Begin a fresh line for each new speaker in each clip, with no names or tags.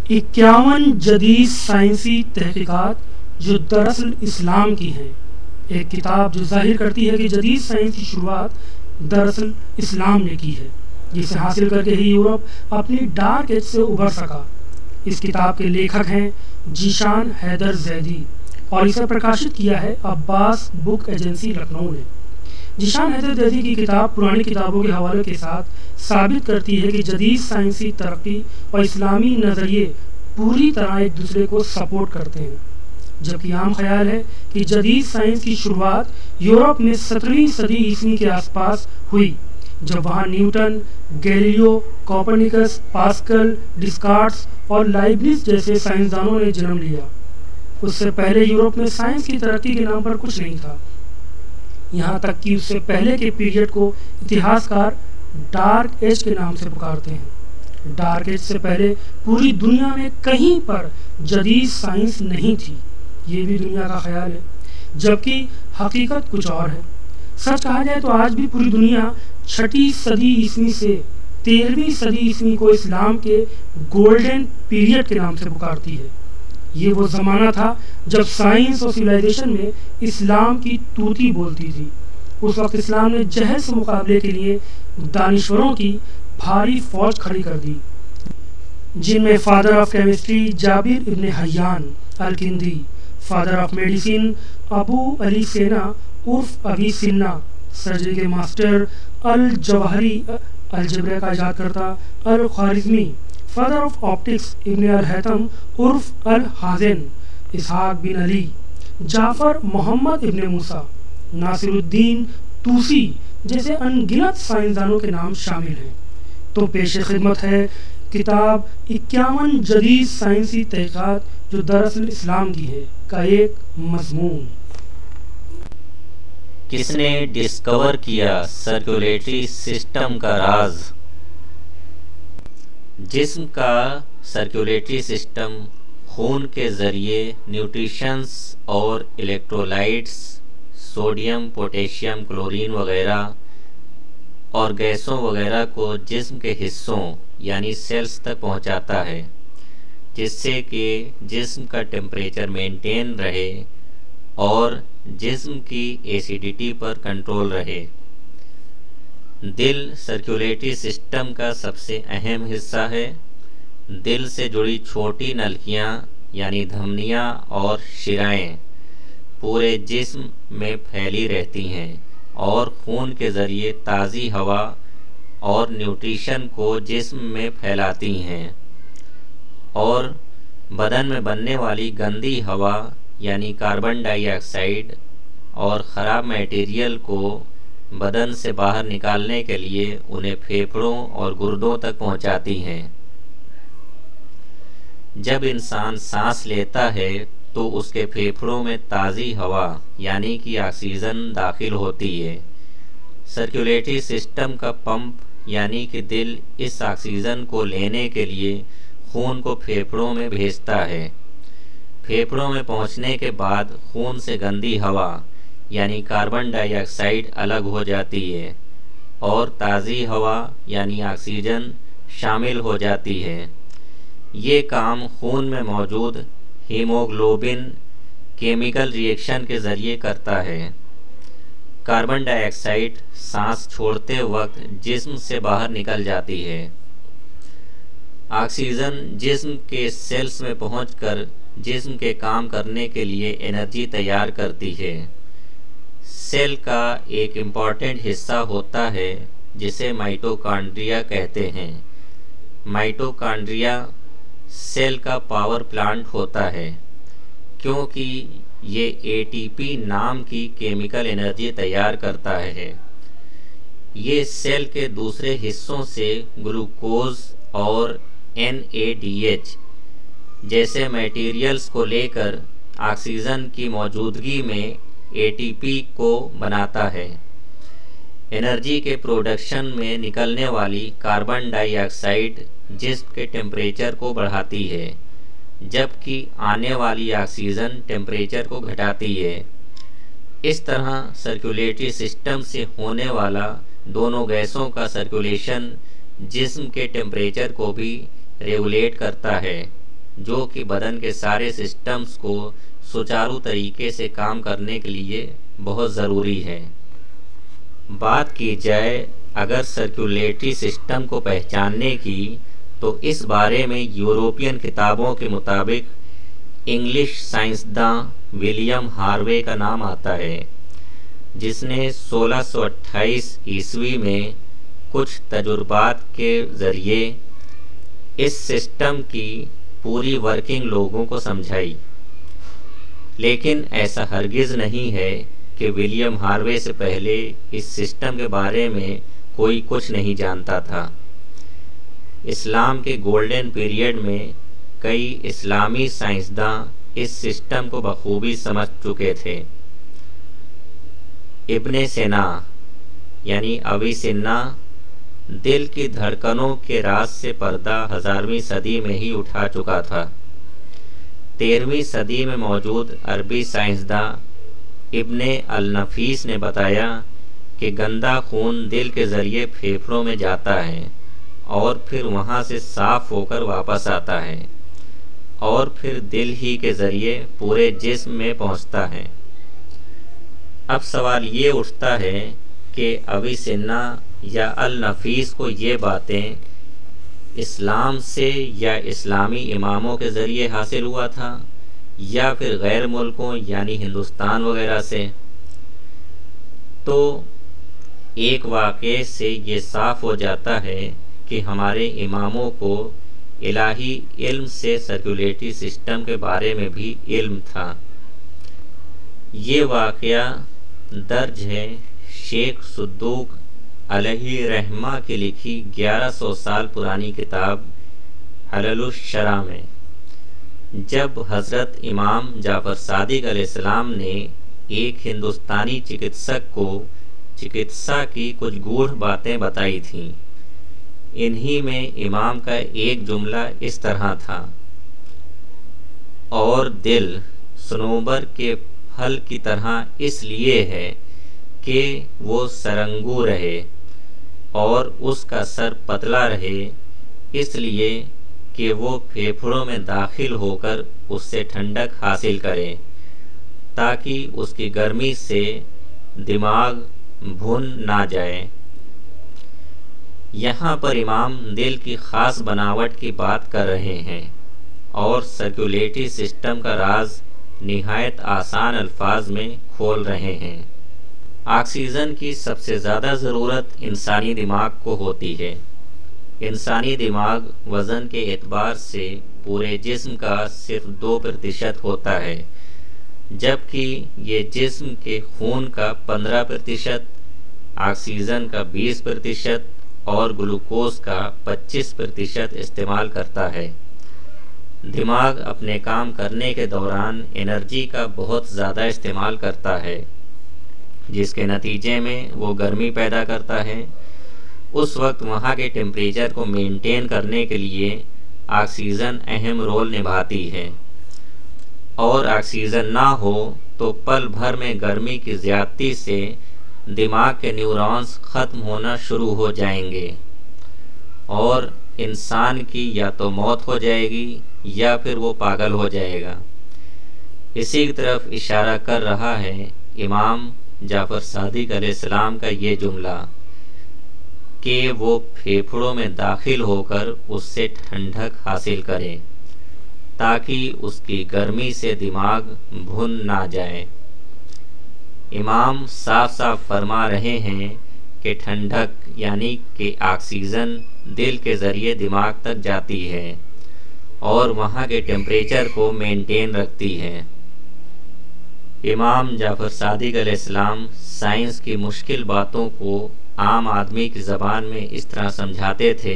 51 जदीद साइंसी तहकीकात जो दरअसल इस्लाम की हैं। एक किताब जो जाहिर करती है कि जदीद साइंस की शुरुआत दरअसल इस्लाम ने की है, जिसे हासिल करके ही यूरोप अपनी डार्क एज से उभर सका। इस किताब के लेखक हैं जीशान हैदर जैदी और इसे प्रकाशित किया है अब्बास बुक एजेंसी लखनऊ ने। जीशान हैदर जैदी की किताब पुरानी किताबों के हवाले के साथ साबित करती है कि जदीद साइंसी तरक्की और इस्लामी नज़रिए पूरी तरह एक दूसरे को सपोर्ट करते हैं। जबकि आम ख्याल है कि जदीद साइंस की शुरुआत यूरोप में 17वीं सदी ईस्वी के आसपास हुई, जब वहाँ न्यूटन, गैलीलियो, कोपरनिकस, पास्कल, डिस्कार्ट्स और लाइब्निज जैसे साइंसदानों ने जन्म लिया। उससे पहले यूरोप में साइंस की तरक्की के नाम पर कुछ नहीं था। यहाँ तक कि उससे पहले के पीरियड को इतिहासकार डार्क एज के नाम से पुकारते हैं। डार्क एज से पहले पूरी दुनिया में कहीं पर जदीद साइंस नहीं थी, ये भी दुनिया का ख्याल है, जबकि हकीकत कुछ और है। सच कहा जाए तो आज भी पूरी दुनिया 6ठी सदी ईस्वी से 13वीं सदी ईस्वी को इस्लाम के गोल्डन पीरियड के नाम से पुकारती है। ये वो ज़माना था जब साइंस और सिविलाइजेशन में इस्लाम की तूती बोलती थी। उस वक्त इस्लाम ने जहर से मुकाबले के लिए दानिश्वरों की भारी फौज खड़ी कर दी, जिनमें father of chemistry Jabir ibn Hayyan al Kindi, father of medicine Abu Ali Sina उर्फ अबी सिन्ना, सर्जरी के मास्टर अल जवाहरी अलजबरा का इजाद करता al Khwarizmi, father of optics ibn al Haytham उर्फ अल हाज़िन, इसहाक बिन अली, जाफ़र मोहम्मद इब्न मूसा, नासिरुद्दीन तूसी जैसे अनगिनत साइंसदानों के नाम शामिल हैं। तो पेश खिदमत है किताब 51 जदीद साइंसी तहकीकात जो दरअसल इस्लाम की है का एक मजमून।
किसने डिस्कवर किया सर्कुलेटरी सिस्टम का राज? जिस्म का सर्कुलेटरी सिस्टम खून के ज़रिए न्यूट्रिशंस और इलेक्ट्रोलाइट्स, सोडियम, पोटेशियम, क्लोरीन वगैरह और गैसों वगैरह को जिस्म के हिस्सों यानी सेल्स तक पहुंचाता है, जिससे कि जिस्म का टेम्परेचर मेंटेन रहे और जिस्म की एसिडिटी पर कंट्रोल रहे। दिल सर्कुलेटरी सिस्टम का सबसे अहम हिस्सा है। दिल से जुड़ी छोटी नलकियां यानी धमनियां और शिराएं पूरे जिस्म में फैली रहती हैं और खून के ज़रिए ताज़ी हवा और न्यूट्रिशन को जिस्म में फैलाती हैं और बदन में बनने वाली गंदी हवा यानी कार्बन डाइऑक्साइड और ख़राब मटेरियल को बदन से बाहर निकालने के लिए उन्हें फेफड़ों और गुर्दों तक पहुंचाती हैं। जब इंसान सांस लेता है तो उसके फेफड़ों में ताज़ी हवा यानी कि ऑक्सीजन दाखिल होती है। सर्कुलेटरी सिस्टम का पंप यानी कि दिल इस ऑक्सीजन को लेने के लिए खून को फेफड़ों में भेजता है। फेफड़ों में पहुंचने के बाद खून से गंदी हवा यानी कार्बन डाइऑक्साइड अलग हो जाती है और ताज़ी हवा यानी ऑक्सीजन शामिल हो जाती है। ये काम खून में मौजूद हीमोग्लोबिन केमिकल रिएक्शन के ज़रिए करता है। कार्बन डाइऑक्साइड सांस छोड़ते वक्त जिस्म से बाहर निकल जाती है। ऑक्सीजन जिस्म के सेल्स में पहुंचकर जिस्म के काम करने के लिए एनर्जी तैयार करती है। सेल का एक इम्पॉर्टेंट हिस्सा होता है जिसे माइटोकॉन्ड्रिया कहते हैं। माइटोकॉन्ड्रिया सेल का पावर प्लांट होता है क्योंकि ये एटीपी नाम की केमिकल एनर्जी तैयार करता है। ये सेल के दूसरे हिस्सों से ग्लूकोज और NADH जैसे मटेरियल्स को लेकर ऑक्सीजन की मौजूदगी में ATP को बनाता है। एनर्जी के प्रोडक्शन में निकलने वाली कार्बन डाइऑक्साइड जिस्म के टेम्परेचर को बढ़ाती है, जबकि आने वाली ऑक्सीजन टेम्परेचर को घटाती है। इस तरह सर्कुलेटरी सिस्टम से होने वाला दोनों गैसों का सर्कुलेशन जिस्म के टेम्परेचर को भी रेगुलेट करता है जो कि बदन के सारे सिस्टम्स को सुचारू तरीके से काम करने के लिए बहुत ज़रूरी है। बात की जाए अगर सर्कुलेटरी सिस्टम को पहचानने की, तो इस बारे में यूरोपियन किताबों के मुताबिक इंग्लिश साइंसदान विलियम हार्वे का नाम आता है, जिसने 1628 ईस्वी में कुछ तजुर्बात के ज़रिए इस सिस्टम की पूरी वर्किंग लोगों को समझाई। लेकिन ऐसा हरगिज़ नहीं है कि विलियम हार्वे से पहले इस सिस्टम के बारे में कोई कुछ नहीं जानता था। इस्लाम के गोल्डन पीरियड में कई इस्लामी साइंसदान इस सिस्टम को बखूबी समझ चुके थे। इब्ने सिना यानी अविसिन्ना दिल की धड़कनों के राज से पर्दा 1000वीं सदी में ही उठा चुका था। 13वीं सदी में मौजूद अरबी साइंसदान इब्ने अल-नफीस ने बताया कि गंदा खून दिल के ज़रिए फेफड़ों में जाता है और फिर वहाँ से साफ होकर वापस आता है और फिर दिल ही के ज़रिए पूरे जिस्म में पहुँचता है। अब सवाल ये उठता है कि अविसिन्ना या अल-नफीस को ये बातें इस्लाम से या इस्लामी इमामों के ज़रिए हासिल हुआ था या फिर गैर मुल्कों यानी हिंदुस्तान वगैरह से। तो एक वाक़े से ये साफ हो जाता है कि हमारे इमामों को इलाही इल्म से सर्कुलेटरी सिस्टम के बारे में भी इल्म था। ये वाक़या दर्ज है शेख सुद्दूक अलैहि रहमा की लिखी 1100 साल पुरानी किताब हललुश शरा में, जब हज़रत इमाम जाफ़र सादिक अलैहिस्सलाम ने एक हिंदुस्तानी चिकित्सक को चिकित्सा की कुछ गूढ़ बातें बताई थीं। इन्हीं में इमाम का एक जुमला इस तरह था, और दिल सनोबर के फल की तरह इसलिए है कि वो सरंगू रहे और उसका सर पतला रहे, इसलिए कि वो फेफड़ों में दाखिल होकर उससे ठंडक हासिल करे ताकि उसकी गर्मी से दिमाग भुन ना जाए। यहाँ पर इमाम दिल की ख़ास बनावट की बात कर रहे हैं और सर्कुलेटरी सिस्टम का राज निहायत आसान अल्फाज में खोल रहे हैं। ऑक्सीजन की सबसे ज़्यादा ज़रूरत इंसानी दिमाग को होती है। इंसानी दिमाग वज़न के एतबार से पूरे जिस्म का सिर्फ 2% होता है, जबकि ये जिस्म के खून का 15%, ऑक्सीजन का 20% और ग्लूकोज का 25% इस्तेमाल करता है। दिमाग अपने काम करने के दौरान एनर्जी का बहुत ज़्यादा इस्तेमाल करता है, जिसके नतीजे में वो गर्मी पैदा करता है। उस वक्त वहाँ के टेम्परेचर को मेंटेन करने के लिए ऑक्सीजन अहम रोल निभाती है, और ऑक्सीजन ना हो तो पल भर में गर्मी की ज़्यादती से दिमाग के न्यूरॉन्स ख़त्म होना शुरू हो जाएंगे और इंसान की या तो मौत हो जाएगी या फिर वो पागल हो जाएगा। इसी की तरफ इशारा कर रहा है इमाम जाफ़र सादिक अलैहिस्सलाम का ये जुमला कि वो फेफड़ों में दाखिल होकर उससे ठंडक हासिल करे ताकि उसकी गर्मी से दिमाग भुन ना जाए। इमाम साफ साफ फरमा रहे हैं कि ठंडक यानी कि ऑक्सीजन दिल के ज़रिए दिमाग तक जाती है और वहाँ के टेम्परेचर को मेंटेन रखती है। इमाम जाफ़र सादिक अलैहिस्सलाम साइंस की मुश्किल बातों को आम आदमी की ज़बान में इस तरह समझाते थे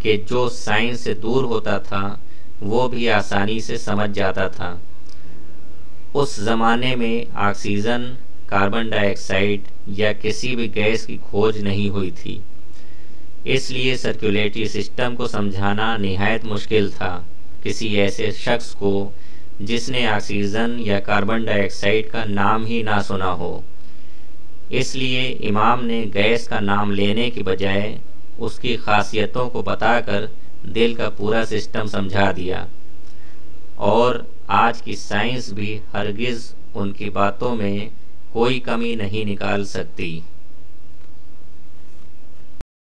कि जो साइंस से दूर होता था वो भी आसानी से समझ जाता था। उस ज़माने में ऑक्सीजन, कार्बन डाइऑक्साइड या किसी भी गैस की खोज नहीं हुई थी, इसलिए सर्कुलेटरी सिस्टम को समझाना निहायत मुश्किल था किसी ऐसे शख्स को जिसने ऑक्सीजन या कार्बन डाइऑक्साइड का नाम ही ना सुना हो। इसलिए इमाम ने गैस का नाम लेने की बजाय उसकी खासियतों को बताकर दिल का पूरा सिस्टम समझा दिया। और आज की साइंस भी हरगिज़ उनकी बातों में कोई कमी नहीं निकाल सकती।